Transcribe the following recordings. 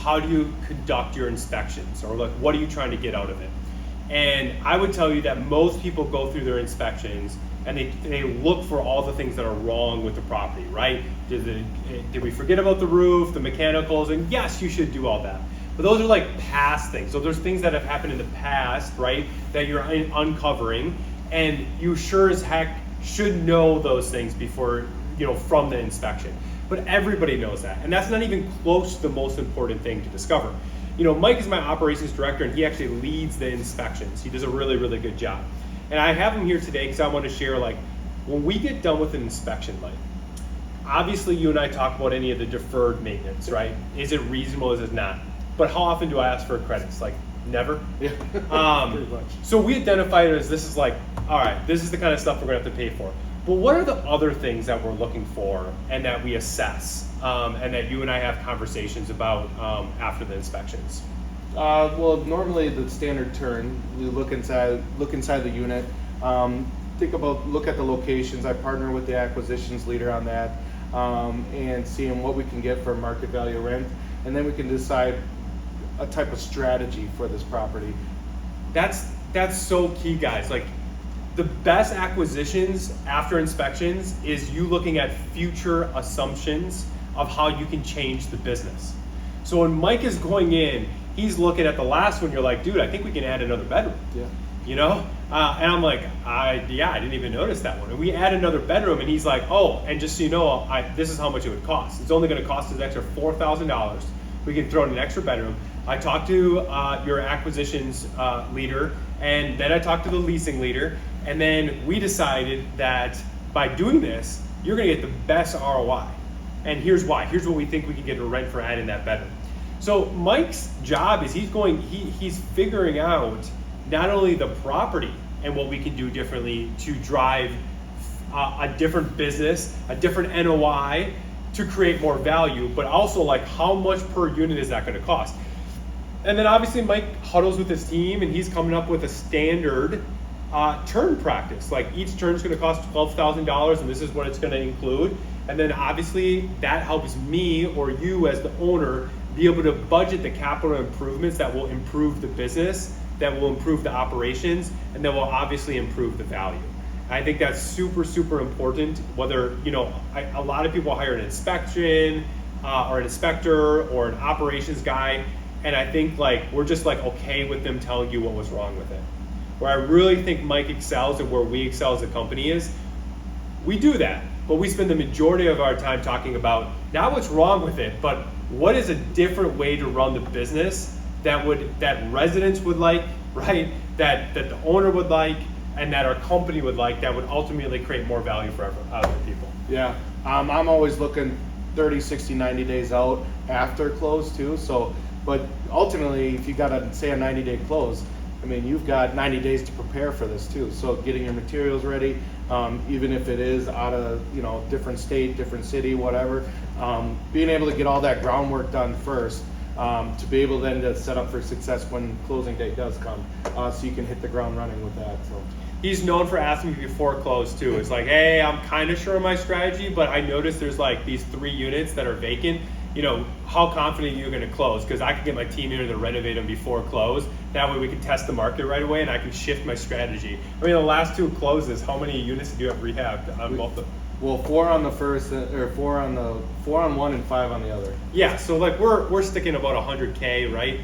how do you conduct your inspections, or like what are you trying to get out of it? And I would tell you that most people go through their inspections and they look for all the things that are wrong with the property, right? Did we forget about the roof, the mechanicals? And yes, you should do all that. But those are like past things. So there's things that have happened in the past, right, that you're uncovering, and you sure as heck should know those things before, from the inspection. But everybody knows that. And that's not even close to the most important thing to discover. Mike is my operations director, and he actually leads the inspections. He does a really, really good job. And I have him here today because I want to share, when we get done with an inspection, Mike, obviously you and I talk about any of the deferred maintenance, right? Is it reasonable, is it not? But how often do I ask for credits? Never? Yeah, pretty much. So we identified it as this is all right, this is the kind of stuff we're gonna have to pay for. But what are the other things that we're looking for and that we assess and that you and I have conversations about after the inspections? Well, normally the standard turn, we look inside the unit, look at the locations. I partner with the acquisitions leader on that, and seeing what we can get for market value rent, and then we can decide a type of strategy for this property. That's so key, guys. The best acquisitions after inspections is you looking at future assumptions of how you can change the business. So when Mike is going in, he's looking at the last one, you're like, dude, I think we can add another bedroom. Yeah. And I'm like, I didn't even notice that one. And we add another bedroom, and he's like, oh, and just so you know, this is how much it would cost. It's only gonna cost us an extra $4,000. We can throw in an extra bedroom. I talked to your acquisitions leader, and then I talked to the leasing leader, and then we decided that by doing this, you're gonna get the best ROI. And here's why. Here's what we think we can get a rent for adding that bedroom. So Mike's job is he's figuring out not only the property and what we can do differently to drive a different business, a different NOI to create more value, but also how much per unit is that going to cost? And then obviously Mike huddles with his team, and he's coming up with a standard turn practice. Each turn is going to cost $12,000, and this is what it's going to include. And then obviously that helps me or you as the owner be able to budget the capital improvements that will improve the business, that will improve the operations, and that will obviously improve the value. I think that's super, super important. Whether, a lot of people hire an inspection or an inspector or an operations guy, and I think we're just okay with them telling you what was wrong with it. Where I really think Mike excels and where we excel as a company is, we do that, but we spend the majority of our time talking about not what's wrong with it, but what is a different way to run the business that residents would like, right? That the owner would like, and that our company would like, that would ultimately create more value for other people. Yeah, I'm always looking 30, 60, 90 days out after close too. So, but ultimately, if you got a 90-day close, you've got 90 days to prepare for this too. So getting your materials ready, even if it is out of different state, different city, whatever, being able to get all that groundwork done first, to be able then to set up for success when closing date does come, so you can hit the ground running with that. So he's known for asking me before close too. It's hey, I'm kind of sure of my strategy, but I noticed there's these 3 units that are vacant. How confident are you going to close? Because I can get my team here to renovate them before close. That way we can test the market right away, and I can shift my strategy. The last 2 closes, how many units did you have rehabbed on both of them? Well, 4 on the first, or 4 on one and 5 on the other. Yeah, so we're sticking about 100K, right,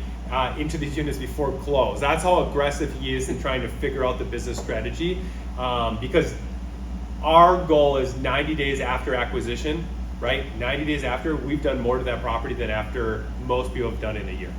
into these units before close. That's how aggressive he is in trying to figure out the business strategy, because our goal is 90 days after acquisition, right? 90 days after, we've done more to that property than after most people have done in a year.